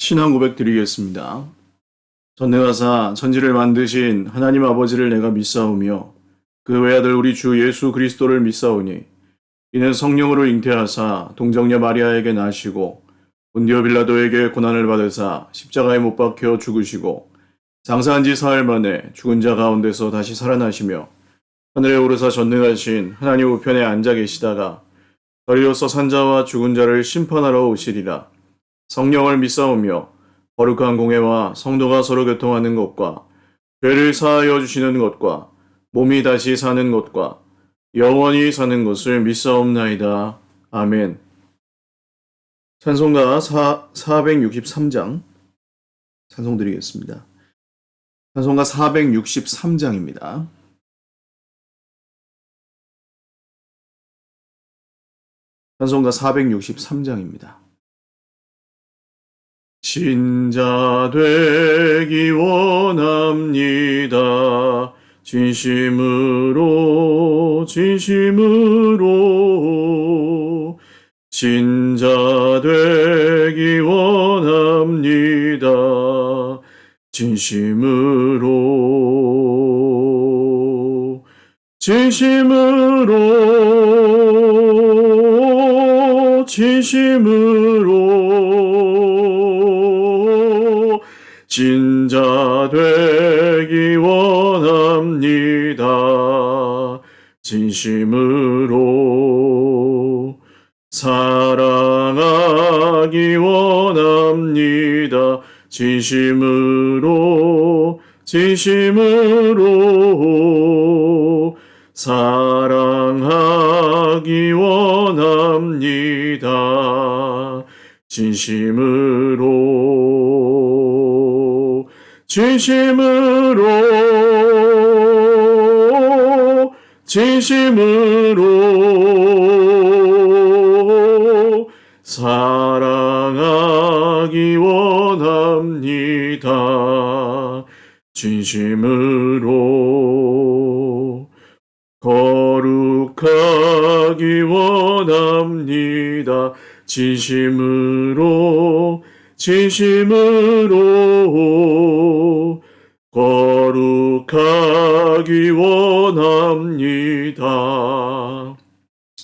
신앙 고백 드리겠습니다. 전능하사 천지를 만드신 하나님 아버지를 내가 믿사오며 그 외아들 우리 주 예수 그리스도를 믿사오니 이는 성령으로 잉태하사 동정녀 마리아에게 나시고 본디오 빌라도에게 고난을 받으사 십자가에 못 박혀 죽으시고 장사한 지 사흘 만에 죽은 자 가운데서 다시 살아나시며 하늘에 오르사 전능하신 하나님 우편에 앉아 계시다가 저리로서 산자와 죽은 자를 심판하러 오시리라. 성령을 믿사오며 거룩한 공회와 성도가 서로 교통하는 것과 죄를 사하여 주시는 것과 몸이 다시 사는 것과 영원히 사는 것을 믿사옵나이다. 아멘. 찬송가 463장 찬송드리겠습니다. 찬송가 463장입니다. 찬송가 463장입니다. 신자 되기 원합니다. 진심으로 신자 되기 원합니다. 진심으로 진자 되기 원합니다. 진심으로 사랑하기 원합니다. 진심으로 사랑하기 원합니다. 진심으로 사랑하기 원합니다. 진심으로 거룩하기 원합니다. 진심으로 거룩하기 원합니다.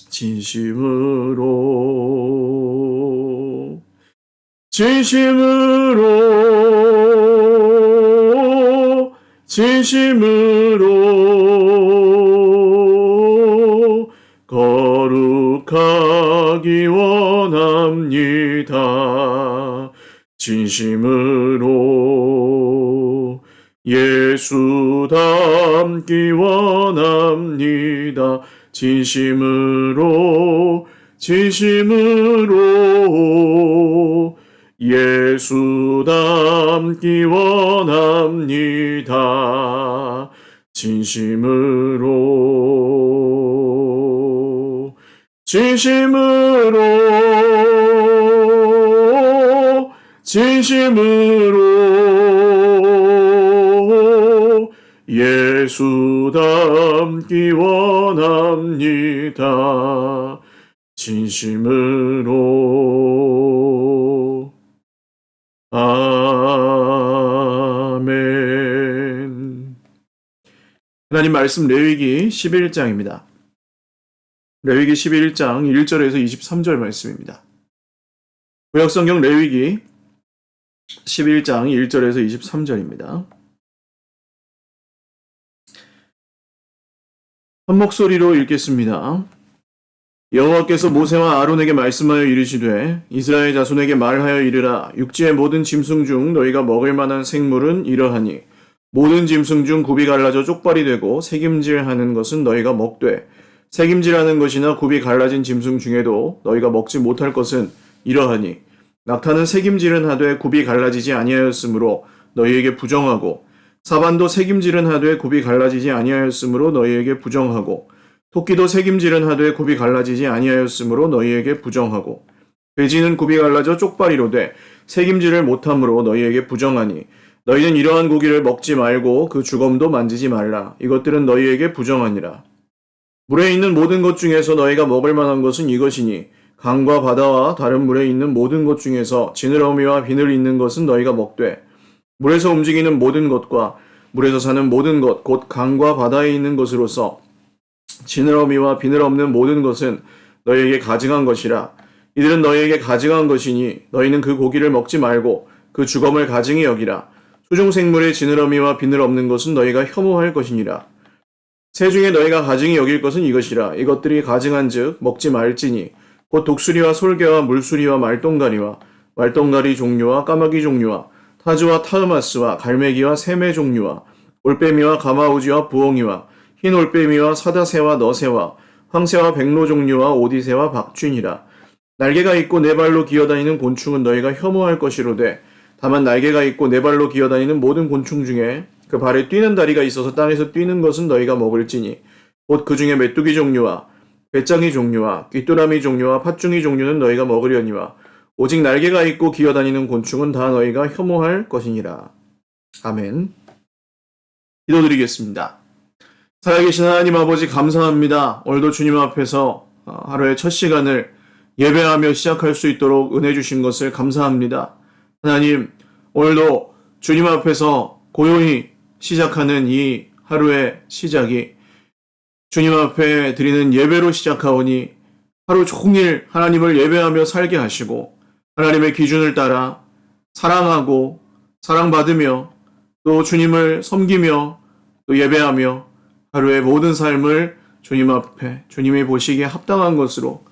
진심으로 거룩하기 원합니다. 진심으로 예수 닮기 원합니다. 진심으로 예수 닮기 원합니다. 진심으로 예수 닮기 원합니다. 진심으로 아멘. 하나님 말씀 레위기 11장입니다. 레위기 11장 1절에서 23절 말씀입니다. 구약성경 레위기 11장 1절에서 23절입니다. 한 목소리로 읽겠습니다. 여호와께서 모세와 아론에게 말씀하여 이르시되 이스라엘 자손에게 말하여 이르라. 육지의 모든 짐승 중 너희가 먹을 만한 생물은 이러하니 모든 짐승 중 굽이 갈라져 쪽발이 되고 새김질하는 것은 너희가 먹되 새김질하는 것이나 굽이 갈라진 짐승 중에도 너희가 먹지 못할 것은 이러하니 낙타는 새김질은 하되 굽이 갈라지지 아니하였으므로 너희에게 부정하고 사반도 새김질은 하되 굽이 갈라지지 아니하였으므로 너희에게 부정하고 토끼도 새김질은 하되 굽이 갈라지지 아니하였으므로 너희에게 부정하고 돼지는 굽이 갈라져 쪽발이로 돼 새김질을 못함으로 너희에게 부정하니 너희는 이러한 고기를 먹지 말고 그 주검도 만지지 말라. 이것들은 너희에게 부정하니라. 물에 있는 모든 것 중에서 너희가 먹을 만한 것은 이것이니 강과 바다와 다른 물에 있는 모든 것 중에서 지느러미와 비늘 있는 것은 너희가 먹되 물에서 움직이는 모든 것과 물에서 사는 모든 것 곧 강과 바다에 있는 것으로서 지느러미와 비늘 없는 모든 것은 너희에게 가증한 것이라. 이들은 너희에게 가증한 것이니 너희는 그 고기를 먹지 말고 그 주검을 가증히 여기라. 수중생물의 지느러미와 비늘 없는 것은 너희가 혐오할 것이니라. 새 중에 너희가 가증히 여길 것은 이것이라. 이것들이 가증한즉 먹지 말지니 곧 독수리와 솔개와 물수리와 말똥가리와 말똥가리 종류와 까마귀 종류와 타즈와 타흐마스와 갈매기와 새매 종류와 올빼미와 가마우지와 부엉이와 흰 올빼미와 사다새와 너새와 황새와 백로 종류와 오디새와 박쥐니라. 날개가 있고 네 발로 기어다니는 곤충은 너희가 혐오할 것이로되 다만 날개가 있고 네 발로 기어다니는 모든 곤충 중에 그 발에 뛰는 다리가 있어서 땅에서 뛰는 것은 너희가 먹을지니 곧 그 중에 메뚜기 종류와 배짱이 종류와 귀뚜라미 종류와 팥중이 종류는 너희가 먹으려니와 오직 날개가 있고 기어다니는 곤충은 다 너희가 혐오할 것이니라. 아멘. 기도드리겠습니다. 살아계신 하나님 아버지 감사합니다. 오늘도 주님 앞에서 하루의 첫 시간을 예배하며 시작할 수 있도록 은혜 주신 것을 감사합니다. 하나님, 오늘도 주님 앞에서 고요히 시작하는 이 하루의 시작이 주님 앞에 드리는 예배로 시작하오니 하루 종일 하나님을 예배하며 살게 하시고 하나님의 기준을 따라 사랑하고 사랑받으며 또 주님을 섬기며 또 예배하며 하루의 모든 삶을 주님 앞에 주님이 보시기에 합당한 것으로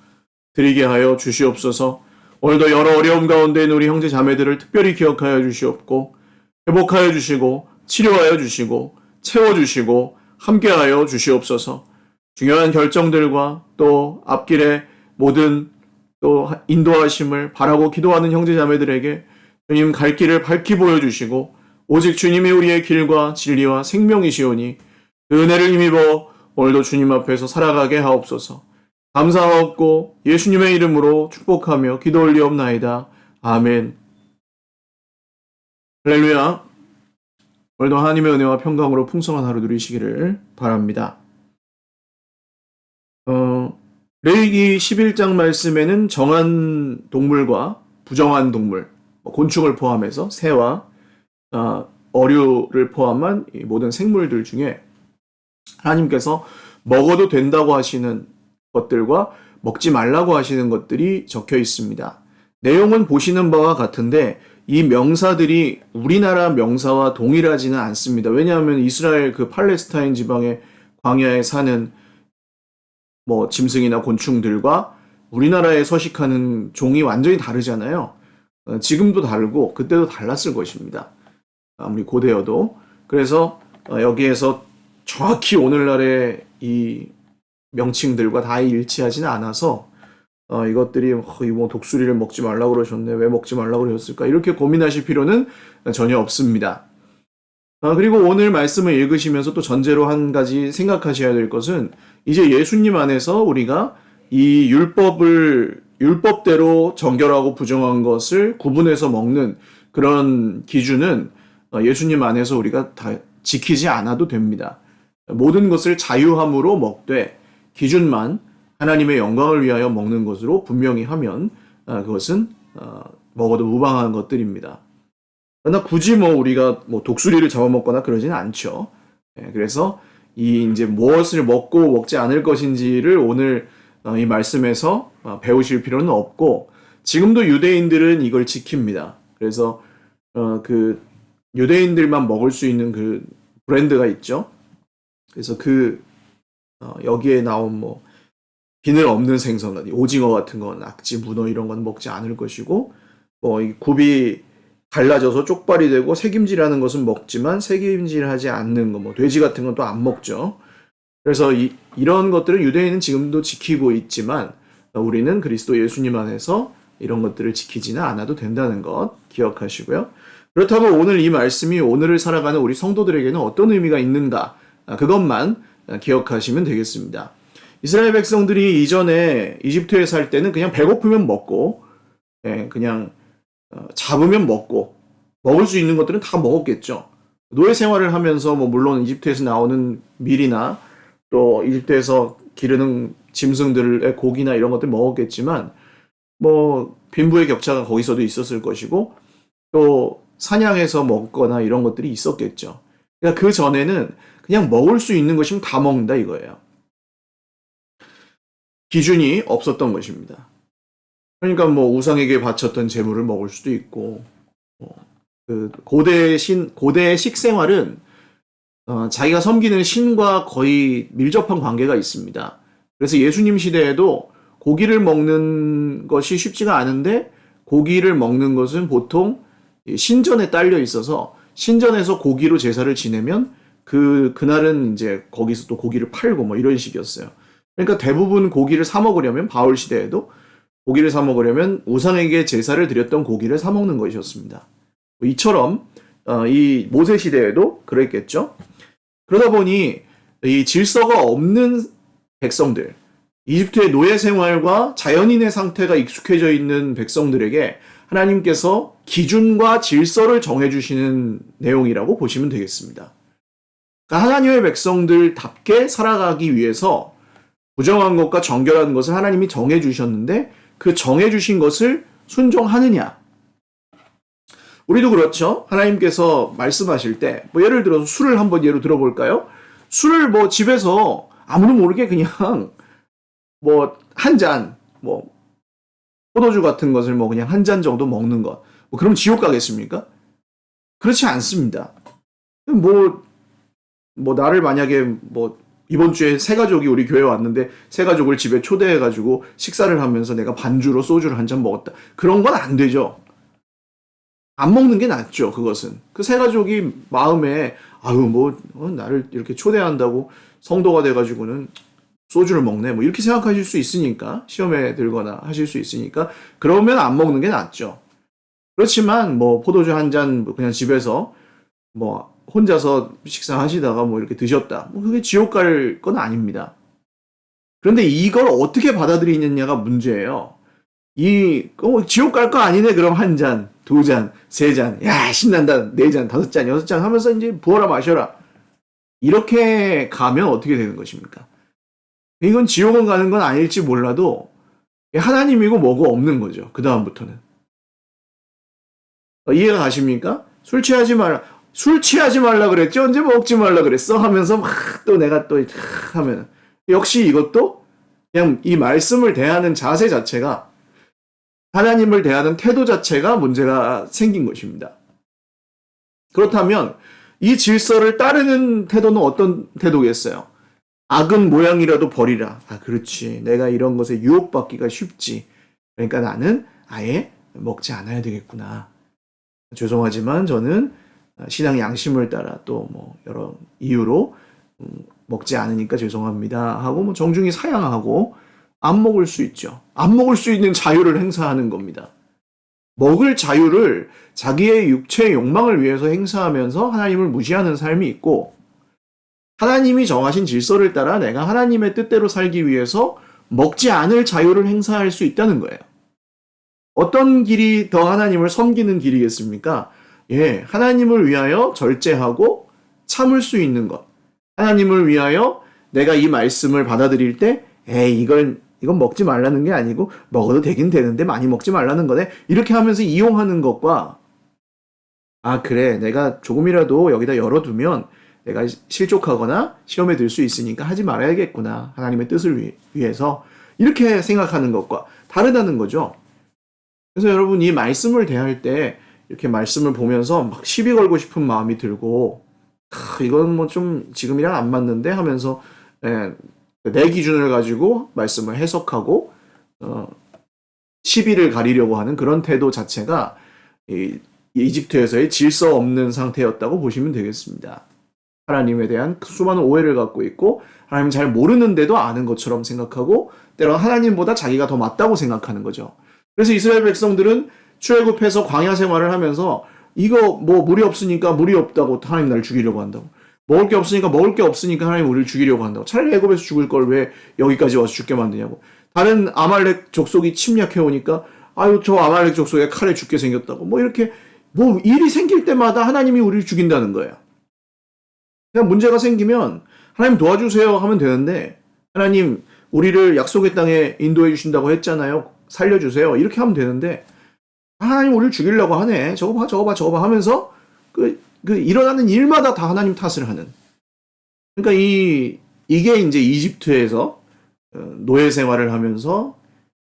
드리게 하여 주시옵소서. 오늘도 여러 어려움 가운데 있는 우리 형제 자매들을 특별히 기억하여 주시옵고 회복하여 주시고 치료하여 주시고 채워주시고 함께하여 주시옵소서. 중요한 결정들과 또 앞길의 모든 또 인도하심을 바라고 기도하는 형제 자매들에게 주님 갈 길을 밝히 보여주시고 오직 주님이 우리의 길과 진리와 생명이시오니 그 은혜를 힘입어 오늘도 주님 앞에서 살아가게 하옵소서. 감사하옵고 예수님의 이름으로 축복하며 기도 올리옵나이다. 아멘. 할렐루야. 오늘도 하나님의 은혜와 평강으로 풍성한 하루 누리시기를 바랍니다. 레위기 11장 말씀에는 정한 동물과 부정한 동물, 곤충을 포함해서 새와 어류를 포함한 이 모든 생물들 중에 하나님께서 먹어도 된다고 하시는 것들과 먹지 말라고 하시는 것들이 적혀 있습니다. 내용은 보시는 바와 같은데 이 명사들이 우리나라 명사와 동일하지는 않습니다. 왜냐하면 이스라엘 그 팔레스타인 지방의 광야에 사는 짐승이나 곤충들과 우리나라에 서식하는 종이 완전히 다르잖아요. 지금도 다르고 그때도 달랐을 것입니다. 아무리 고대여도. 그래서 여기에서 정확히 오늘날의 이 명칭들과 다 일치하지는 않아서 이것들이 독수리를 먹지 말라고 그러셨네, 왜 먹지 말라고 그러셨을까, 이렇게 고민하실 필요는 전혀 없습니다. 그리고 오늘 말씀을 읽으시면서 또 전제로 한 가지 생각하셔야 될 것은 이제 예수님 안에서 우리가 이 율법대로 정결하고 부정한 것을 구분해서 먹는 그런 기준은 예수님 안에서 우리가 다 지키지 않아도 됩니다. 모든 것을 자유함으로 먹되 기준만 하나님의 영광을 위하여 먹는 것으로 분명히 하면 그것은 먹어도 무방한 것들입니다. 그러나 굳이 우리가 독수리를 잡아먹거나 그러지는 않죠. 그래서 이제 무엇을 먹고 먹지 않을 것인지를 오늘 이 말씀에서 배우실 필요는 없고, 지금도 유대인들은 이걸 지킵니다. 그래서 그 유대인들만 먹을 수 있는 그 브랜드가 있죠. 그래서 여기에 나온 비늘 없는 생선, 오징어 같은 건, 낙지, 문어 이런 건 먹지 않을 것이고, 이 굽이 갈라져서 쪽발이 되고 새김질하는 것은 먹지만 새김질하지 않는 거, 돼지 같은 건 또 안 먹죠. 그래서 이런 것들을 유대인은 지금도 지키고 있지만 우리는 그리스도 예수님 안에서 이런 것들을 지키지는 않아도 된다는 것 기억하시고요. 그렇다면 오늘 이 말씀이 오늘을 살아가는 우리 성도들에게는 어떤 의미가 있는가, 그것만 기억하시면 되겠습니다. 이스라엘 백성들이 이전에 이집트에 살 때는 그냥 배고프면 먹고 그냥 잡으면 먹고 먹을 수 있는 것들은 다 먹었겠죠. 노예 생활을 하면서 물론 이집트에서 나오는 밀이나 또 이집트에서 기르는 짐승들의 고기나 이런 것들 먹었겠지만 뭐 빈부의 격차가 거기서도 있었을 것이고 또 사냥해서 먹거나 이런 것들이 있었겠죠. 그러니까 그 전에는 그냥 먹을 수 있는 것이면 다 먹는다 이거예요. 기준이 없었던 것입니다. 그러니까 뭐 우상에게 바쳤던 재물을 먹을 수도 있고, 그 고대의 식생활은 자기가 섬기는 신과 거의 밀접한 관계가 있습니다. 그래서 예수님 시대에도 고기를 먹는 것이 쉽지가 않은데 고기를 먹는 것은 보통 신전에 딸려 있어서 신전에서 고기로 제사를 지내면 그날은 이제 거기서 또 고기를 팔고 뭐 이런 식이었어요. 그러니까 대부분 고기를 사 먹으려면 바울 시대에도 고기를 사 먹으려면 우상에게 제사를 드렸던 고기를 사 먹는 것이었습니다. 이처럼 이 모세 시대에도 그랬겠죠. 그러다 보니 이 질서가 없는 백성들, 이집트의 노예 생활과 자연인의 상태가 익숙해져 있는 백성들에게 하나님께서 기준과 질서를 정해주시는 내용이라고 보시면 되겠습니다. 그러니까 하나님의 백성들답게 살아가기 위해서 부정한 것과 정결한 것을 하나님이 정해주셨는데 그 정해주신 것을 순종하느냐. 우리도 그렇죠. 하나님께서 말씀하실 때, 뭐 예를 들어서 술을 한번 예로 들어볼까요? 술을 뭐 집에서 아무도 모르게 그냥 뭐 한 잔, 뭐 포도주 같은 것을 뭐 그냥 한 잔 정도 먹는 것. 뭐 그럼 지옥 가겠습니까? 그렇지 않습니다. 뭐 나를 만약에 뭐 이번 주에 새 가족이 우리 교회 왔는데 새 가족을 집에 초대해가지고 식사를 하면서 내가 반주로 소주를 한 잔 먹었다. 그런 건 안 되죠. 안 먹는 게 낫죠, 그것은. 그 새 가족이 마음에, 나를 이렇게 초대한다고 성도가 돼가지고는 소주를 먹네. 뭐 이렇게 생각하실 수 있으니까, 시험에 들거나 하실 수 있으니까, 그러면 안 먹는 게 낫죠. 그렇지만, 뭐, 포도주 한 잔, 그냥 집에서, 뭐, 혼자서 식사하시다가 뭐 이렇게 드셨다. 뭐 그게 지옥 갈 건 아닙니다. 그런데 이걸 어떻게 받아들이느냐가 문제예요. 지옥 갈 거 아니네, 그럼 한 잔, 두 잔, 세 잔, 야, 신난다, 네 잔, 다섯 잔, 여섯 잔 하면서 이제 부어라 마셔라. 이렇게 가면 어떻게 되는 것입니까? 이건 지옥은 가는 건 아닐지 몰라도 하나님이고 뭐고 없는 거죠. 그다음부터는. 이해가 가십니까? 술 취하지 말라 그랬지? 언제 먹지 말라 그랬어? 하면서 막 또 내가 또 하면. 역시 이것도 그냥 이 말씀을 대하는 자세 자체가 하나님을 대하는 태도 자체가 문제가 생긴 것입니다. 그렇다면 이 질서를 따르는 태도는 어떤 태도겠어요? 악은 모양이라도 버리라. 그렇지. 내가 이런 것에 유혹받기가 쉽지. 그러니까 나는 아예 먹지 않아야 되겠구나. 죄송하지만 저는 신앙 양심을 따라 또 뭐 여러 이유로 먹지 않으니까 죄송합니다 하고 뭐 정중히 사양하고 안 먹을 수 있죠. 안 먹을 수 있는 자유를 행사하는 겁니다. 먹을 자유를 자기의 육체의 욕망을 위해서 행사하면서 하나님을 무시하는 삶이 있고, 하나님이 정하신 질서를 따라 내가 하나님의 뜻대로 살기 위해서 먹지 않을 자유를 행사할 수 있다는 거예요. 어떤 길이 더 하나님을 섬기는 길이겠습니까? 하나님을 위하여 절제하고 참을 수 있는 것. 하나님을 위하여 내가 이 말씀을 받아들일 때, 이건 먹지 말라는 게 아니고 먹어도 되긴 되는데 많이 먹지 말라는 거네. 이렇게 하면서 이용하는 것과, 그래, 내가 조금이라도 여기다 열어두면 내가 실족하거나 시험에 들 수 있으니까 하지 말아야겠구나. 하나님의 뜻을 위해서. 이렇게 생각하는 것과 다르다는 거죠. 그래서 여러분, 이 말씀을 대할 때 이렇게 말씀을 보면서 막 시비 걸고 싶은 마음이 들고, 이건 뭐 좀 지금이랑 안 맞는데 하면서 내 기준을 가지고 말씀을 해석하고 시비를 가리려고 하는 그런 태도 자체가 이집트에서의 질서 없는 상태였다고 보시면 되겠습니다. 하나님에 대한 수많은 오해를 갖고 있고 하나님 잘 모르는데도 아는 것처럼 생각하고 때로는 하나님보다 자기가 더 맞다고 생각하는 거죠. 그래서 이스라엘 백성들은 출애굽해서 광야 생활을 하면서 이거 뭐 물이 없으니까 물이 없다고 하나님 나를 죽이려고 한다고. 먹을 게 없으니까 먹을 게 없으니까 하나님 우리를 죽이려고 한다고. 차라리 애굽에서 죽을 걸 왜 여기까지 와서 죽게 만드냐고. 다른 아말렉 족속이 침략해 오니까 저 아말렉 족속에 칼에 죽게 생겼다고. 뭐 이렇게 뭐 일이 생길 때마다 하나님이 우리를 죽인다는 거예요. 그냥 문제가 생기면 하나님 도와주세요 하면 되는데, 하나님 우리를 약속의 땅에 인도해 주신다고 했잖아요. 살려주세요. 이렇게 하면 되는데 하나님 우리를 죽이려고 하네. 저거 봐, 저거 봐, 저거 봐 하면서 그 일어나는 일마다 다 하나님 탓을 하는. 그러니까 이게 이제 이집트에서 노예 생활을 하면서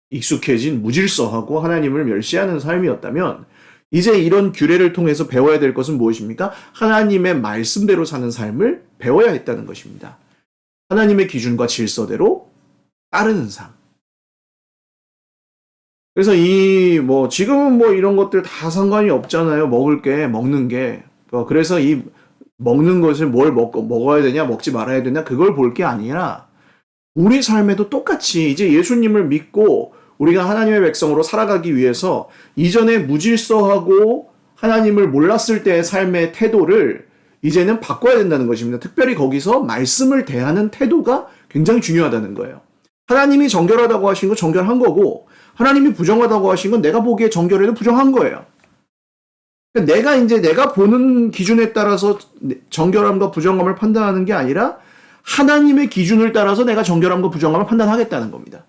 익숙해진 무질서하고 하나님을 멸시하는 삶이었다면 이제 이런 규례를 통해서 배워야 될 것은 무엇입니까? 하나님의 말씀대로 사는 삶을 배워야 했다는 것입니다. 하나님의 기준과 질서대로 따르는 삶. 그래서 지금은 이런 것들 다 상관이 없잖아요. 먹는 게. 그래서 이 먹는 것을 뭘 먹어야 되냐, 먹지 말아야 되냐, 그걸 볼 게 아니라 우리 삶에도 똑같이 이제 예수님을 믿고 우리가 하나님의 백성으로 살아가기 위해서 이전에 무질서하고 하나님을 몰랐을 때의 삶의 태도를 이제는 바꿔야 된다는 것입니다. 특별히 거기서 말씀을 대하는 태도가 굉장히 중요하다는 거예요. 하나님이 정결하다고 하신 건 정결한 거고 하나님이 부정하다고 하신 건 내가 보기에 정결해도 부정한 거예요. 내가 보는 기준에 따라서 정결함과 부정함을 판단하는 게 아니라 하나님의 기준을 따라서 내가 정결함과 부정함을 판단하겠다는 겁니다.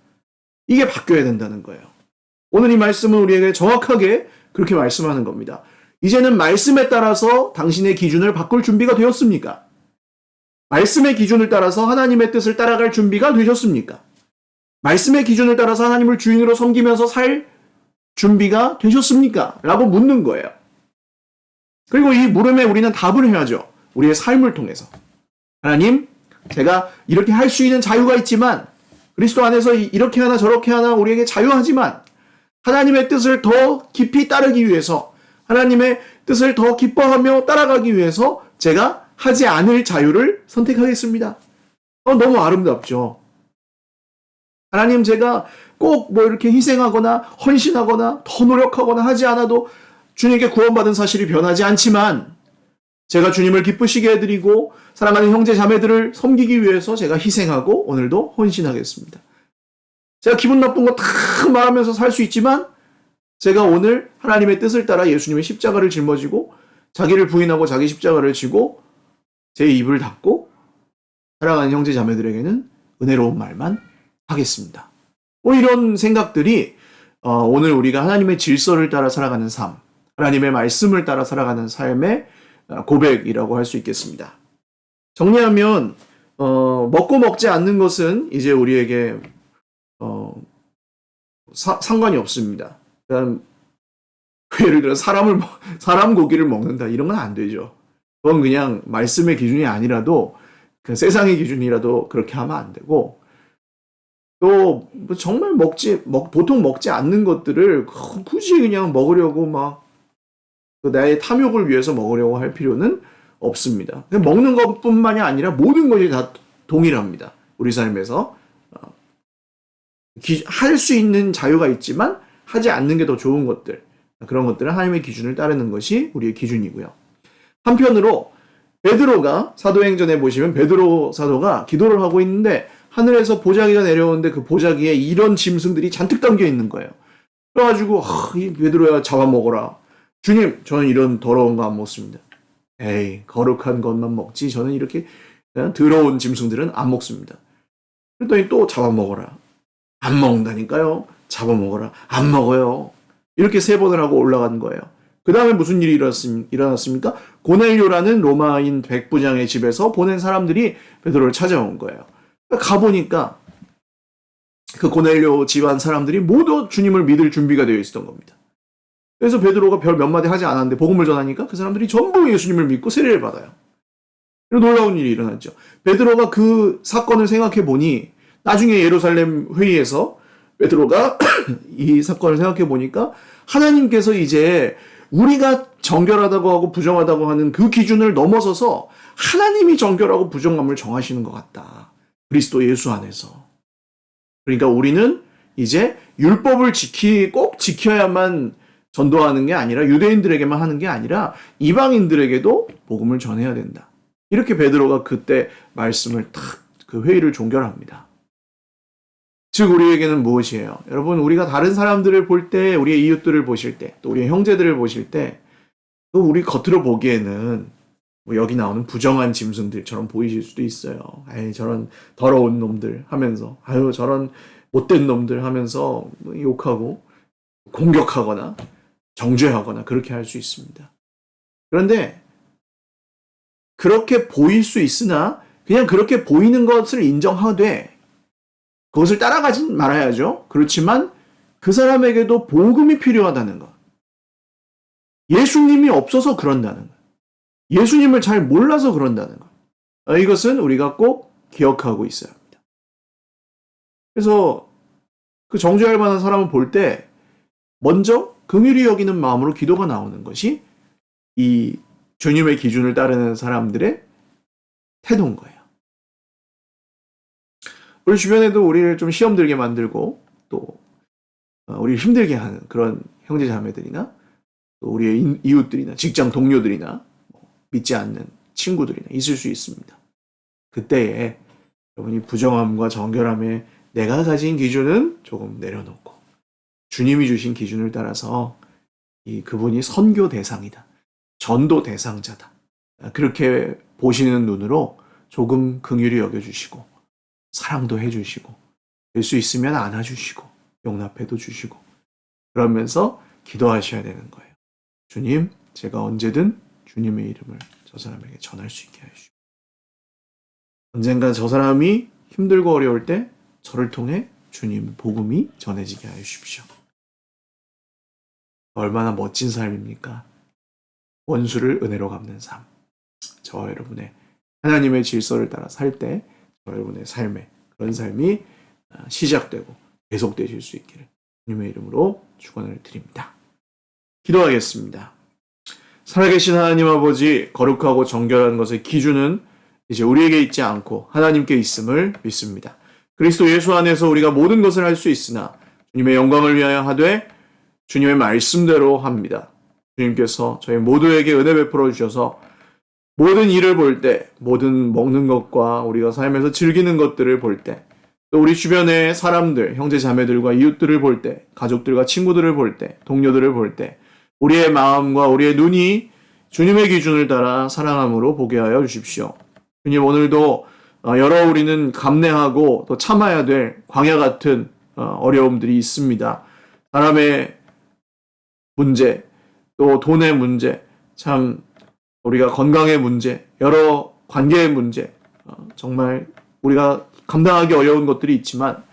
이게 바뀌어야 된다는 거예요. 오늘 이 말씀은 우리에게 정확하게 그렇게 말씀하는 겁니다. 이제는 말씀에 따라서 당신의 기준을 바꿀 준비가 되었습니까? 말씀의 기준을 따라서 하나님의 뜻을 따라갈 준비가 되셨습니까? 말씀의 기준을 따라서 하나님을 주인으로 섬기면서 살 준비가 되셨습니까? 라고 묻는 거예요. 그리고 이 물음에 우리는 답을 해야죠. 우리의 삶을 통해서. 하나님, 제가 이렇게 할 수 있는 자유가 있지만 그리스도 안에서 이렇게 하나 저렇게 하나 우리에게 자유하지만 하나님의 뜻을 더 깊이 따르기 위해서 하나님의 뜻을 더 기뻐하며 따라가기 위해서 제가 하지 않을 자유를 선택하겠습니다. 너무 아름답죠. 하나님, 제가 꼭 이렇게 희생하거나 헌신하거나 더 노력하거나 하지 않아도 주님께 구원받은 사실이 변하지 않지만 제가 주님을 기쁘시게 해드리고 사랑하는 형제 자매들을 섬기기 위해서 제가 희생하고 오늘도 헌신하겠습니다. 제가 기분 나쁜 거 다 말하면서 살 수 있지만 제가 오늘 하나님의 뜻을 따라 예수님의 십자가를 짊어지고 자기를 부인하고 자기 십자가를 지고 제 입을 닫고 사랑하는 형제 자매들에게는 은혜로운 말만 하겠습니다. 이런 생각들이 오늘 우리가 하나님의 질서를 따라 살아가는 삶, 하나님의 말씀을 따라 살아가는 삶의 고백이라고 할 수 있겠습니다. 정리하면 먹고 먹지 않는 것은 이제 우리에게 상관이 없습니다. 그러니까 예를 들어 사람 고기를 먹는다 이런 건 안 되죠. 그건 그냥 말씀의 기준이 아니라도 그 세상의 기준이라도 그렇게 하면 안 되고 또 정말 보통 먹지 않는 것들을 굳이 그냥 먹으려고 나의 탐욕을 위해서 먹으려고 할 필요는 없습니다. 먹는 것뿐만이 아니라 모든 것이 다 동일합니다. 우리 삶에서 할 수 있는 자유가 있지만 하지 않는 게 더 좋은 것들, 그런 것들은 하나님의 기준을 따르는 것이 우리의 기준이고요. 한편으로 베드로가 사도행전에 보시면 베드로 사도가 기도를 하고 있는데 하늘에서 보자기가 내려오는데 그 보자기에 이런 짐승들이 잔뜩 담겨 있는 거예요. 그래가지고 이 베드로야 잡아먹어라. 주님, 저는 이런 더러운 거 안 먹습니다. 에이, 거룩한 것만 먹지 저는 이렇게 더러운 짐승들은 안 먹습니다. 그랬더니 또 잡아먹어라. 안 먹는다니까요. 잡아먹어라. 안 먹어요. 이렇게 3번을 하고 올라간 거예요. 그 다음에 무슨 일이 일어났습니까? 고넬료라는 로마인 백부장의 집에서 보낸 사람들이 베드로를 찾아온 거예요. 가보니까 그 고넬료 집안 사람들이 모두 주님을 믿을 준비가 되어 있었던 겁니다. 그래서 베드로가 별 몇 마디 하지 않았는데 복음을 전하니까 그 사람들이 전부 예수님을 믿고 세례를 받아요. 그리고 놀라운 일이 일어났죠. 베드로가 그 사건을 생각해 보니 나중에 예루살렘 회의에서 베드로가 이 사건을 생각해 보니까 하나님께서 이제 우리가 정결하다고 하고 부정하다고 하는 그 기준을 넘어서서 하나님이 정결하고 부정함을 정하시는 것 같다. 그리스도 예수 안에서. 그러니까 우리는 이제 율법을 꼭 지켜야만 전도하는 게 아니라 유대인들에게만 하는 게 아니라 이방인들에게도 복음을 전해야 된다. 이렇게 베드로가 그때 말씀을 그 회의를 종결합니다. 즉 우리에게는 무엇이에요? 여러분, 우리가 다른 사람들을 볼 때, 우리의 이웃들을 보실 때, 또 우리의 형제들을 보실 때, 또 우리 겉으로 보기에는 여기 나오는 부정한 짐승들처럼 보이실 수도 있어요. 아이, 저런 더러운 놈들 하면서, 아유, 저런 못된 놈들 하면서 욕하고 공격하거나 정죄하거나 그렇게 할 수 있습니다. 그런데 그렇게 보일 수 있으나 그냥 그렇게 보이는 것을 인정하되 그것을 따라가진 말아야죠. 그렇지만 그 사람에게도 복음이 필요하다는 것. 예수님이 없어서 그런다는 것. 예수님을 잘 몰라서 그런다는 것. 이것은 우리가 꼭 기억하고 있어야 합니다. 그래서 그 정죄할 만한 사람을 볼 때 먼저 긍휼히 여기는 마음으로 기도가 나오는 것이 이 주님의 기준을 따르는 사람들의 태도인 거예요. 우리 주변에도 우리를 좀 시험 들게 만들고 또 우리를 힘들게 하는 그런 형제 자매들이나 또 우리의 이웃들이나 직장 동료들이나 믿지 않는 친구들이나 있을 수 있습니다. 그때에 여러분이 부정함과 정결함에 내가 가진 기준은 조금 내려놓고 주님이 주신 기준을 따라서 그분이 선교 대상이다. 전도 대상자다. 그렇게 보시는 눈으로 조금 긍휼히 여겨주시고 사랑도 해주시고 될 수 있으면 안아주시고 용납해도 주시고 그러면서 기도하셔야 되는 거예요. 주님, 제가 언제든 주님의 이름을 저 사람에게 전할 수 있게 하시고 언젠가 저 사람이 힘들고 어려울 때 저를 통해 주님 복음이 전해지게 하여 주십시오. 얼마나 멋진 삶입니까? 원수를 은혜로 갚는 삶. 저와 여러분의 하나님의 질서를 따라 살 때 여러분의 삶에 그런 삶이 시작되고 계속되실 수 있기를 주님의 이름으로 축원을 드립니다. 기도하겠습니다. 살아계신 하나님 아버지, 거룩하고 정결한 것의 기준은 이제 우리에게 있지 않고 하나님께 있음을 믿습니다. 그리스도 예수 안에서 우리가 모든 것을 할 수 있으나 주님의 영광을 위하여 하되 주님의 말씀대로 합니다. 주님께서 저희 모두에게 은혜 베풀어 주셔서 모든 일을 볼 때, 모든 먹는 것과 우리가 삶에서 즐기는 것들을 볼 때, 또 우리 주변의 사람들, 형제 자매들과 이웃들을 볼 때, 가족들과 친구들을 볼 때, 동료들을 볼 때, 우리의 마음과 우리의 눈이 주님의 기준을 따라 사랑함으로 보게 하여 주십시오. 주님, 오늘도 여러 우리는 감내하고 또 참아야 될 광야 같은 어려움들이 있습니다. 사람의 문제, 또 돈의 문제, 참 우리가 건강의 문제, 여러 관계의 문제, 정말 우리가 감당하기 어려운 것들이 있지만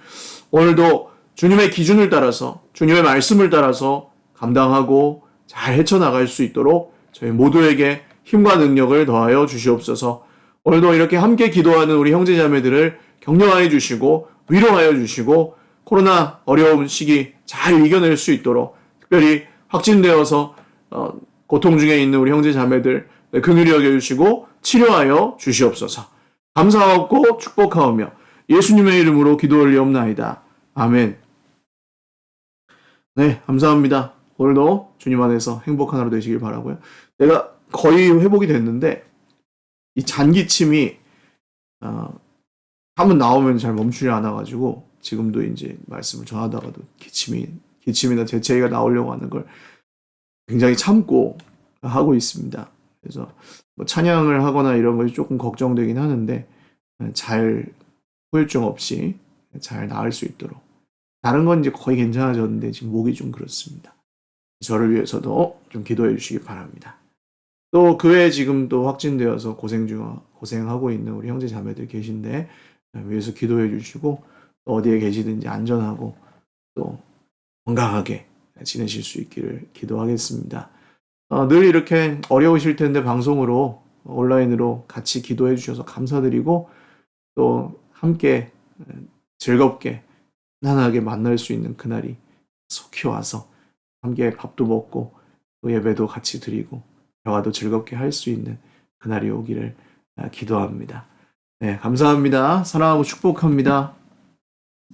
오늘도 주님의 기준을 따라서 주님의 말씀을 따라서 감당하고 잘 헤쳐나갈 수 있도록 저희 모두에게 힘과 능력을 더하여 주시옵소서. 오늘도 이렇게 함께 기도하는 우리 형제자매들을 격려하여 주시고 위로하여 주시고 코로나 어려운 시기 잘 이겨낼 수 있도록 특별히 확진되어서 고통 중에 있는 우리 형제자매들 긍휼히 여겨주시고 치료하여 주시옵소서. 감사하고 축복하오며 예수님의 이름으로 기도 올리옵나이다. 아멘. 네, 감사합니다. 오늘도 주님 안에서 행복한 하루 되시길 바라고요. 내가 거의 회복이 됐는데 이 잔기침이 한번 나오면 잘 멈추지 않아가지고 지금도 이제 말씀을 전하다가도 기침이나 재채기가 나오려고 하는 걸 굉장히 참고 하고 있습니다. 그래서 뭐 찬양을 하거나 이런 것이 조금 걱정되긴 하는데 잘 후유증 없이 잘 나을 수 있도록 다른 건 이제 거의 괜찮아졌는데 지금 목이 좀 그렇습니다. 저를 위해서도 좀 기도해 주시기 바랍니다. 또 그 외에 지금 또 확진되어서 고생하고 있는 우리 형제 자매들 계신데 위해서 기도해 주시고 또 어디에 계시든지 안전하고 또 건강하게 지내실 수 있기를 기도하겠습니다. 늘 이렇게 어려우실 텐데 방송으로 온라인으로 같이 기도해 주셔서 감사드리고 또 함께 즐겁게 편안하게 만날 수 있는 그날이 속히 와서 함께 밥도 먹고 또 예배도 같이 드리고 대화도 즐겁게 할 수 있는 그날이 오기를 기도합니다. 네, 감사합니다. 사랑하고 축복합니다.